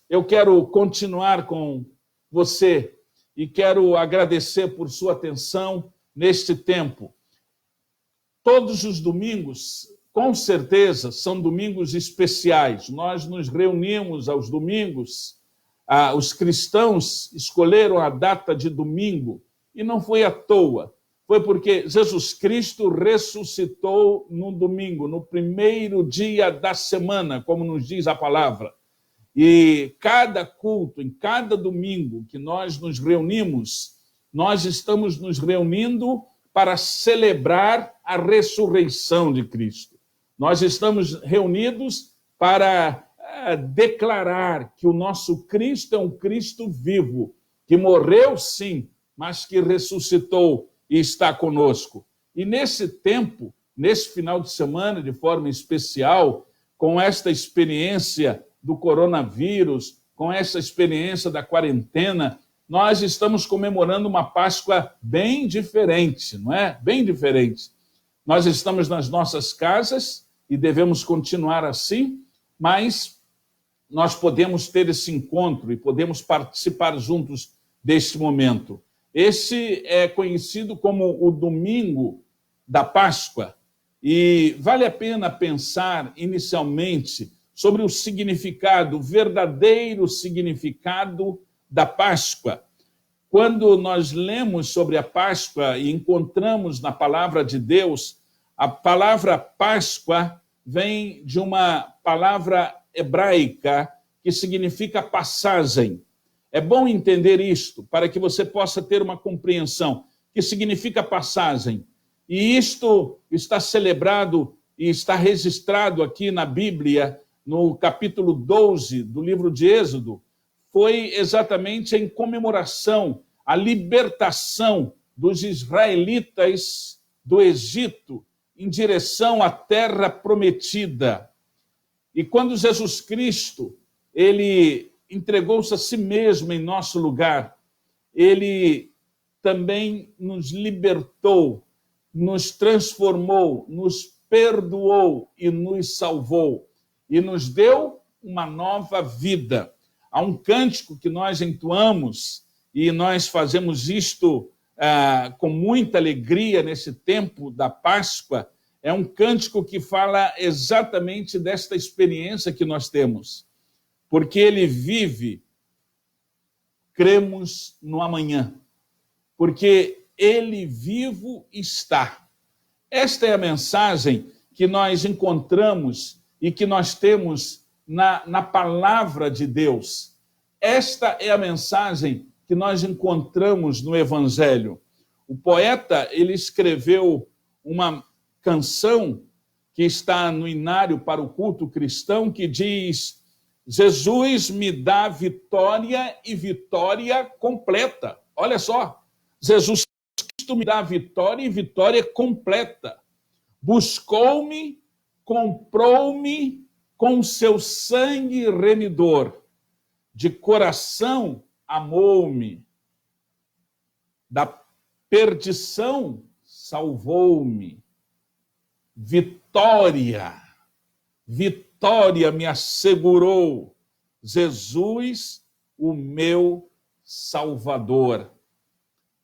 eu quero continuar com você e quero agradecer por sua atenção neste tempo. Todos os domingos, com certeza, são domingos especiais. Nós nos reunimos aos domingos, os cristãos escolheram a data de domingo, e não foi à toa. Foi porque Jesus Cristo ressuscitou no domingo, no primeiro dia da semana, como nos diz a palavra. E cada culto, em cada domingo que nós nos reunimos, nós estamos nos reunindo para celebrar a ressurreição de Cristo. Nós estamos reunidos para declarar que o nosso Cristo é um Cristo vivo, que morreu sim, mas que ressuscitou e está conosco. E nesse tempo, nesse final de semana, de forma especial, com esta experiência do coronavírus, com essa experiência da quarentena, nós estamos comemorando uma Páscoa bem diferente, não é? Bem diferente. Nós estamos nas nossas casas e devemos continuar assim, mas nós podemos ter esse encontro e podemos participar juntos deste momento. Esse é conhecido como o Domingo da Páscoa, e vale a pena pensar inicialmente sobre o significado, o verdadeiro significado da Páscoa. Quando nós lemos sobre a Páscoa e encontramos na palavra de Deus, a palavra Páscoa vem de uma palavra hebraica que significa passagem. É bom entender isto para que você possa ter uma compreensão, que significa passagem. E isto está celebrado e está registrado aqui na Bíblia, no capítulo 12 do livro de Êxodo, foi exatamente em comemoração à libertação dos israelitas do Egito em direção à terra prometida. E quando Jesus Cristo, ele entregou-se a si mesmo em nosso lugar, ele também nos libertou, nos transformou, nos perdoou e nos salvou, e nos deu uma nova vida. Há um cântico que nós entoamos, e nós fazemos isto com muita alegria nesse tempo da Páscoa. É um cântico que fala exatamente desta experiência que nós temos. Porque ele vive, cremos no amanhã. Porque ele vivo está. Esta é a mensagem que nós encontramos e que nós temos na palavra de Deus. Esta é a mensagem que nós encontramos no Evangelho. O poeta, ele escreveu uma canção que está no inário para o culto cristão, que diz: Jesus me dá vitória e vitória completa. Olha só, Jesus Cristo me dá vitória e vitória completa. Buscou-me, comprou-me com seu sangue remidor. De coração amou-me. Da perdição salvou-me. Vitória, vitória me assegurou. Jesus, o meu Salvador.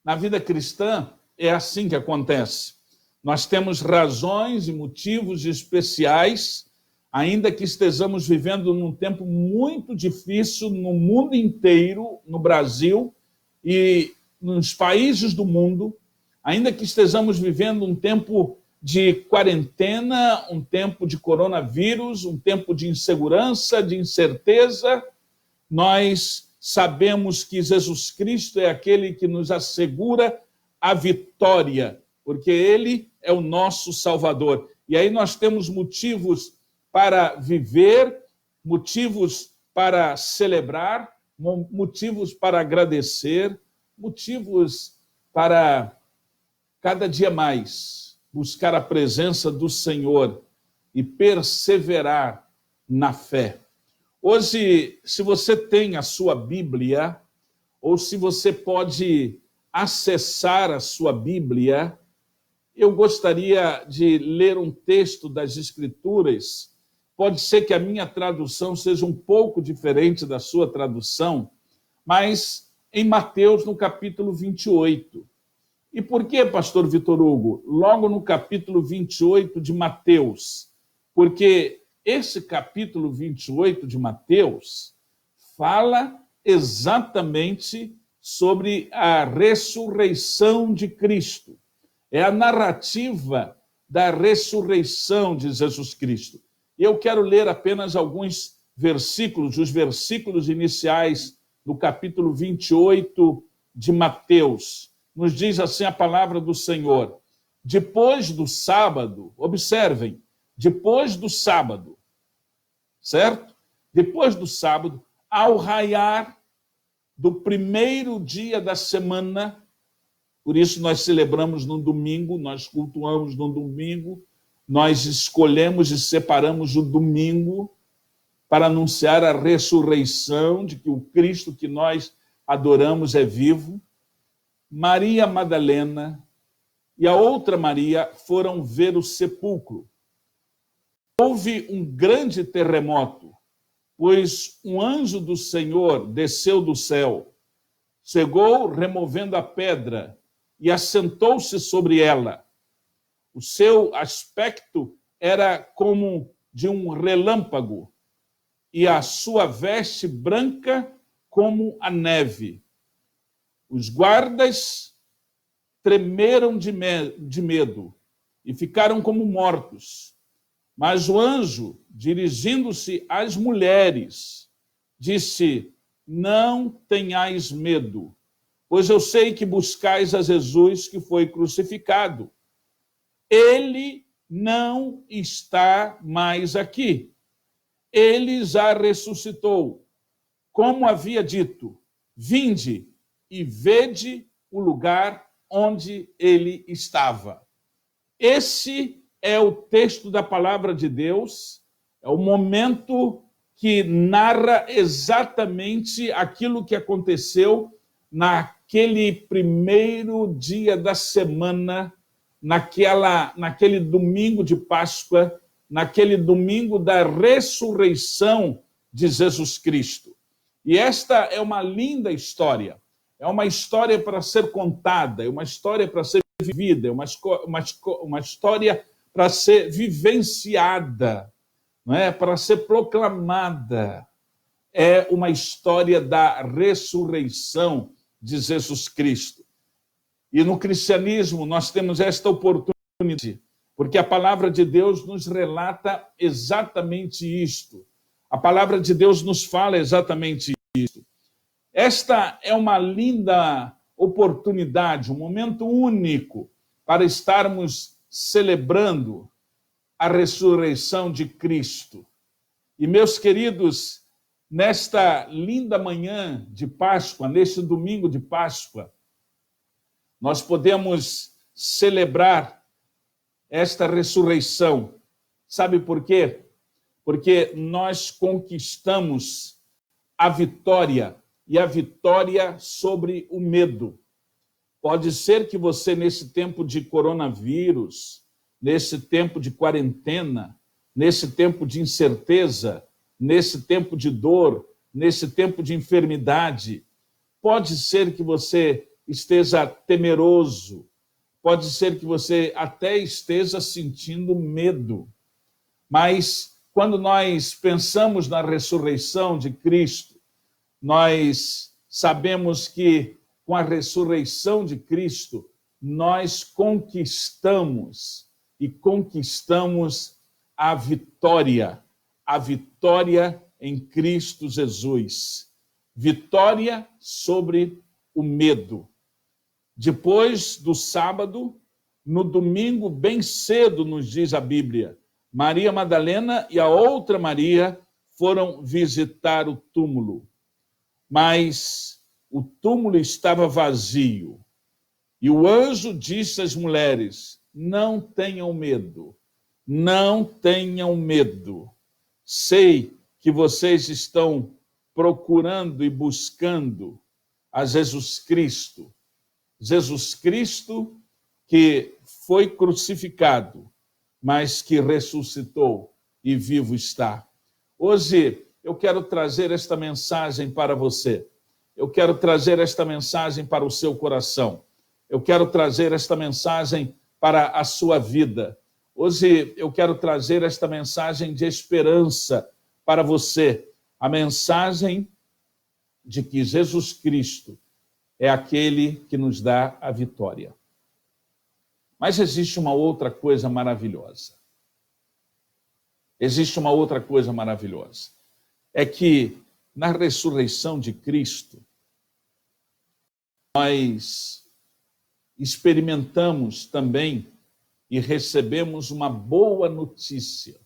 Na vida cristã, é assim que acontece. Nós temos razões e motivos especiais, ainda que estejamos vivendo num tempo muito difícil no mundo inteiro, no Brasil e nos países do mundo, ainda que estejamos vivendo um tempo de quarentena, um tempo de coronavírus, um tempo de insegurança, de incerteza, nós sabemos que Jesus Cristo é aquele que nos assegura a vitória, porque ele é o nosso Salvador. E aí nós temos motivos para viver, motivos para celebrar, motivos para agradecer, motivos para cada dia mais buscar a presença do Senhor e perseverar na fé. Hoje, se você tem a sua Bíblia, ou se você pode acessar a sua Bíblia, eu gostaria de ler um texto das Escrituras Pode ser que a minha tradução seja um pouco diferente da sua tradução, mas em Mateus, no capítulo 28. E por que, pastor Vitor Hugo? Logo no capítulo 28 de Mateus. Porque esse capítulo 28 de Mateus fala exatamente sobre a ressurreição de Cristo. É a narrativa da ressurreição de Jesus Cristo. E eu quero ler apenas alguns versículos, os versículos iniciais do capítulo 28 de Mateus. Nos diz assim a palavra do Senhor: depois do sábado, observem, depois do sábado, certo? Depois do sábado, ao raiar do primeiro dia da semana, por isso nós celebramos no domingo, nós cultuamos no domingo, nós escolhemos e separamos o domingo para anunciar a ressurreição, de que o Cristo que nós adoramos é vivo. Maria Madalena e a outra Maria foram ver o sepulcro. Houve um grande terremoto, pois um anjo do Senhor desceu do céu, chegou removendo a pedra e assentou-se sobre ela. O seu aspecto era como de um relâmpago, e a sua veste branca como a neve. Os guardas tremeram de medo e ficaram como mortos. Mas o anjo, dirigindo-se às mulheres, disse: não tenhais medo, pois eu sei que buscais a Jesus que foi crucificado. Ele não está mais aqui. Ele já ressuscitou. Como havia dito, vinde e vede o lugar onde ele estava. Esse é o texto da palavra de Deus, é o momento que narra exatamente aquilo que aconteceu naquele primeiro dia da semana, naquele domingo de Páscoa, naquele domingo da ressurreição de Jesus Cristo. E esta é uma linda história. É uma história para ser contada, é uma história para ser vivida, é uma história para ser vivenciada, não é? Para ser proclamada. É uma história da ressurreição de Jesus Cristo. E no cristianismo nós temos esta oportunidade, porque a palavra de Deus nos relata exatamente isto. A palavra de Deus nos fala exatamente isto. Esta é uma linda oportunidade, um momento único para estarmos celebrando a ressurreição de Cristo. E, meus queridos, nesta linda manhã de Páscoa, neste domingo de Páscoa, nós podemos celebrar esta ressurreição. Sabe por quê? Porque nós conquistamos a vitória, e a vitória sobre o medo. Pode ser que você, nesse tempo de coronavírus, nesse tempo de quarentena, nesse tempo de incerteza, nesse tempo de dor, nesse tempo de enfermidade, pode ser que você esteja temeroso, pode ser que você até esteja sentindo medo. Mas quando nós pensamos na ressurreição de Cristo, nós sabemos que com a ressurreição de Cristo, nós conquistamos a vitória em Cristo Jesus. Vitória sobre o medo. Depois do sábado, no domingo, bem cedo, nos diz a Bíblia, Maria Madalena e a outra Maria foram visitar o túmulo. Mas o túmulo estava vazio. E o anjo disse às mulheres: não tenham medo, não tenham medo. Sei que vocês estão procurando e buscando a Jesus Cristo. Jesus Cristo que foi crucificado, mas que ressuscitou. e vivo está. Hoje eu quero trazer esta mensagem para você. Eu quero trazer esta mensagem para o seu coração. Eu quero trazer esta mensagem para a sua vida. Hoje eu quero trazer esta mensagem de esperança para você. A mensagem de que Jesus Cristo é aquele que nos dá a vitória. Mas existe uma outra coisa maravilhosa. Existe uma outra coisa maravilhosa. É que na ressurreição de Cristo, nós experimentamos também e recebemos uma boa notícia.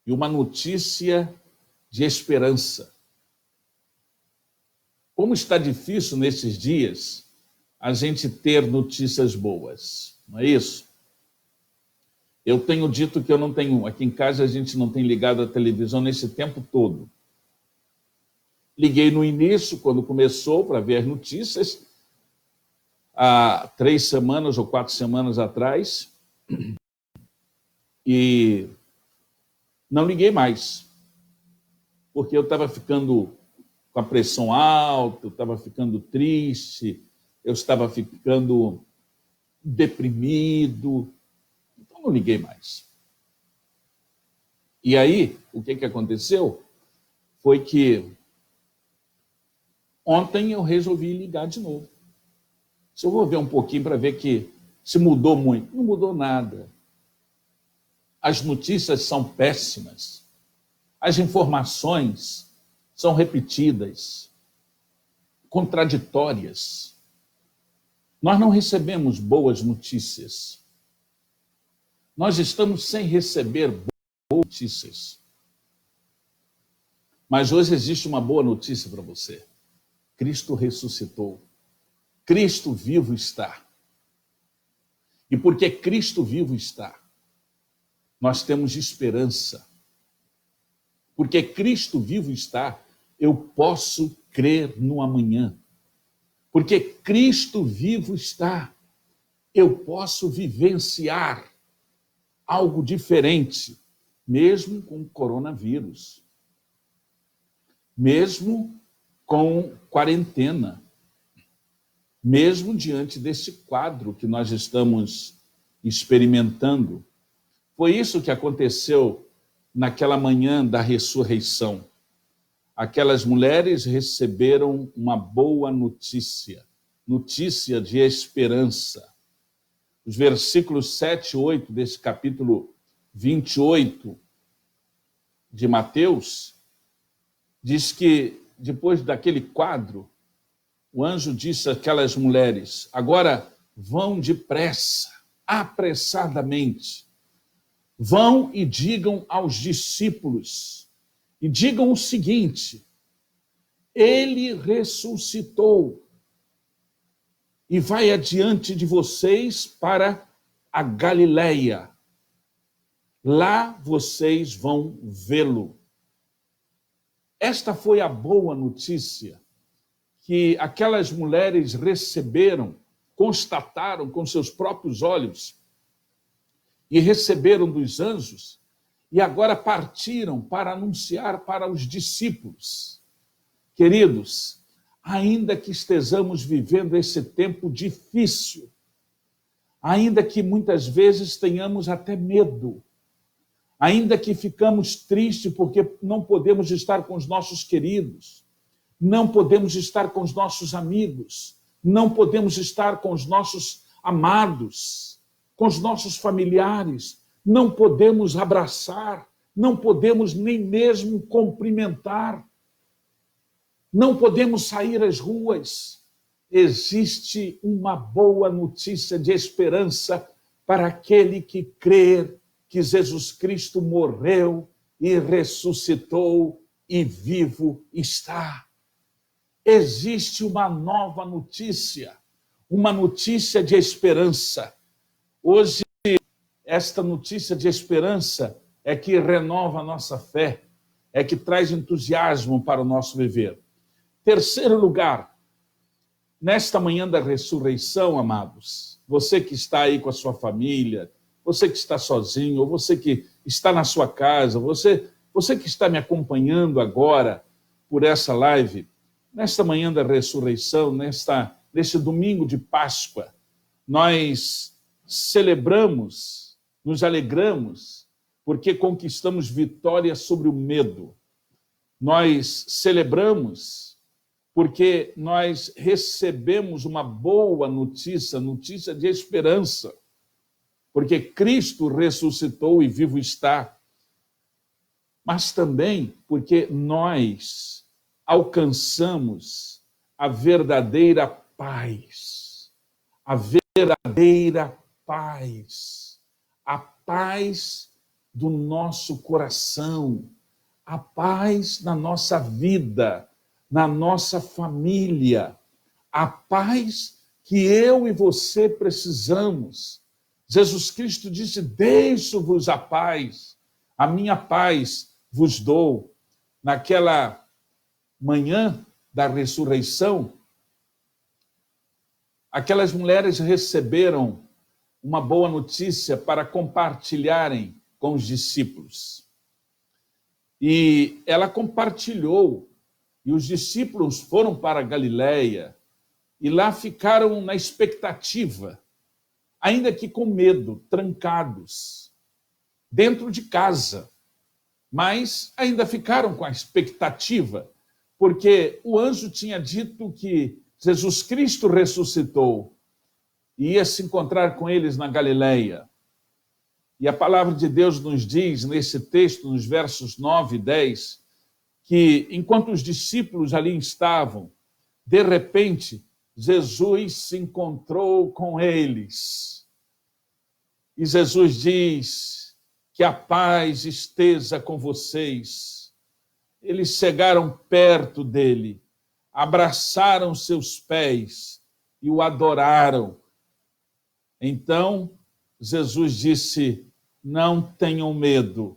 E uma notícia de esperança. Como está difícil nesses dias a gente ter notícias boas, não é isso? Eu tenho dito que eu não tenho, aqui em casa a gente não tem ligado a televisão nesse tempo todo. Liguei no início, quando começou, para ver as notícias, há 3 semanas ou 4 semanas atrás, e não liguei mais, porque eu estava ficando com a pressão alta, eu estava ficando triste, eu estava ficando deprimido, então não liguei mais. E aí, o que aconteceu foi que ontem eu resolvi ligar de novo. Se eu vou ver um pouquinho para ver que se mudou muito. Não mudou nada. As notícias são péssimas. As informações são repetidas, contraditórias. Nós não recebemos boas notícias. Nós estamos sem receber boas notícias. Mas hoje existe uma boa notícia para você. Cristo ressuscitou. Cristo vivo está. E porque Cristo vivo está, nós temos esperança. Porque Cristo vivo está, eu posso crer no amanhã. Porque Cristo vivo está, eu posso vivenciar algo diferente, mesmo com o coronavírus, mesmo com quarentena, mesmo diante desse quadro que nós estamos experimentando. Foi isso que aconteceu naquela manhã da ressurreição. Aquelas mulheres receberam uma boa notícia, notícia de esperança. Os versículos 7 e 8 desse capítulo 28 de Mateus, diz que depois daquele quadro, o anjo disse àquelas mulheres: agora vão depressa, apressadamente, vão e digam aos discípulos, e digam o seguinte: ele ressuscitou e vai adiante de vocês para a Galileia. Lá vocês vão vê-lo. Esta foi a boa notícia que aquelas mulheres receberam, constataram com seus próprios olhos e receberam dos anjos, e agora partiram para anunciar para os discípulos. Queridos, ainda que estejamos vivendo esse tempo difícil, ainda que muitas vezes tenhamos até medo, ainda que ficamos tristes porque não podemos estar com os nossos queridos, não podemos estar com os nossos amigos, não podemos estar com os nossos amados, com os nossos familiares, não podemos abraçar, não podemos nem mesmo cumprimentar, não podemos sair às ruas. Existe uma boa notícia de esperança para aquele que crer que Jesus Cristo morreu e ressuscitou e vivo está. Existe uma nova notícia, uma notícia de esperança. Hoje, esta notícia de esperança é que renova a nossa fé, é que traz entusiasmo para o nosso viver. Terceiro lugar, nesta manhã da ressurreição, amados, você que está aí com a sua família, você que está sozinho, ou você que está na sua casa, você que está me acompanhando agora por essa live, nesta manhã da ressurreição, neste domingo de Páscoa, nós celebramos, nos alegramos, porque conquistamos vitória sobre o medo. Nós celebramos porque nós recebemos uma boa notícia, notícia de esperança, porque Cristo ressuscitou e vivo está. Mas também porque nós alcançamos a verdadeira paz. A verdadeira paz. A paz do nosso coração. A paz na nossa vida, na nossa família. A paz que eu e você precisamos. Jesus Cristo disse: deixo-vos a paz, a minha paz vos dou. Naquela manhã da ressurreição, aquelas mulheres receberam uma boa notícia para compartilharem com os discípulos. E ela compartilhou, e os discípulos foram para Galiléia, e lá ficaram na expectativa, ainda que com medo, trancados, dentro de casa. Mas ainda ficaram com a expectativa, porque o anjo tinha dito que Jesus Cristo ressuscitou e ia se encontrar com eles na Galiléia. E a palavra de Deus nos diz, nesse texto, nos versos 9 e 10, que enquanto os discípulos ali estavam, de repente, Jesus se encontrou com eles. E Jesus diz: que a paz esteja com vocês. Eles chegaram perto dele, abraçaram seus pés e o adoraram. Então, Jesus disse: não tenham medo.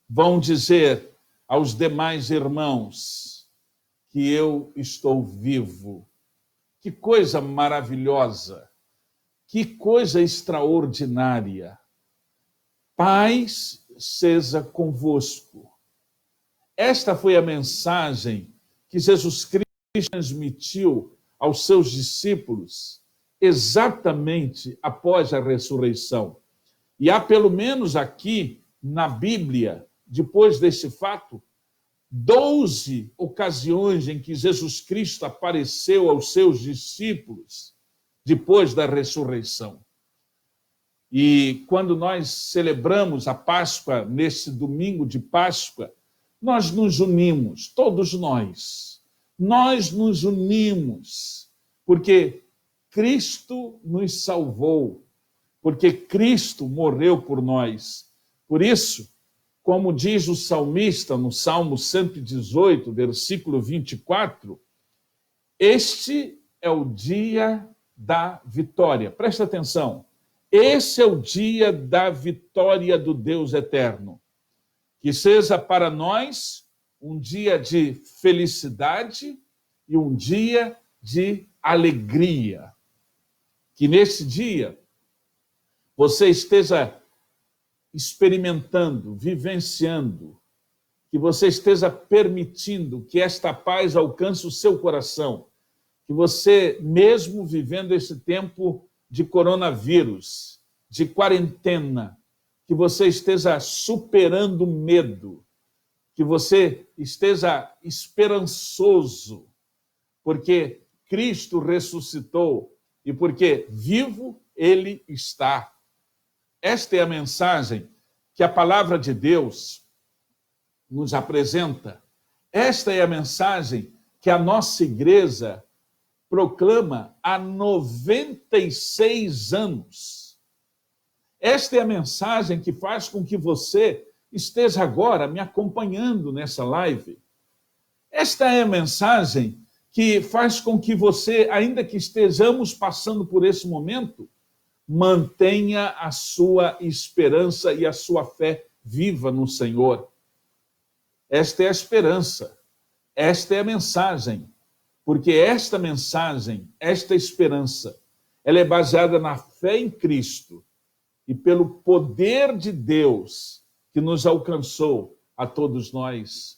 Vão dizer aos demais irmãos que eu estou vivo. Que coisa maravilhosa, que coisa extraordinária. Paz seja convosco. Esta foi a mensagem que Jesus Cristo transmitiu aos seus discípulos exatamente após a ressurreição. E há pelo menos aqui na Bíblia, depois desse fato, 12 ocasiões em que Jesus Cristo apareceu aos seus discípulos depois da ressurreição. E quando nós celebramos a Páscoa, nesse domingo de Páscoa, nós nos unimos, todos nós. Nós nos unimos, porque Cristo nos salvou, porque Cristo morreu por nós. Por isso, como diz o salmista no Salmo 118, versículo 24, este é o dia da vitória. Presta atenção. Esse é o dia da vitória do Deus eterno. Que seja para nós um dia de felicidade e um dia de alegria. Que nesse dia você esteja experimentando, vivenciando, que você esteja permitindo que esta paz alcance o seu coração, que você, mesmo vivendo esse tempo de coronavírus, de quarentena, que você esteja superando o medo, que você esteja esperançoso, porque Cristo ressuscitou e porque vivo ele está. Esta é a mensagem que a palavra de Deus nos apresenta. Esta é a mensagem que a nossa igreja proclama há 96 anos. Esta é a mensagem que faz com que você esteja agora me acompanhando nessa live. Esta é a mensagem que faz com que você, ainda que estejamos passando por esse momento, mantenha a sua esperança e a sua fé viva no Senhor. Esta é a esperança, esta é a mensagem, porque esta mensagem, esta esperança, ela é baseada na fé em Cristo e pelo poder de Deus que nos alcançou a todos nós.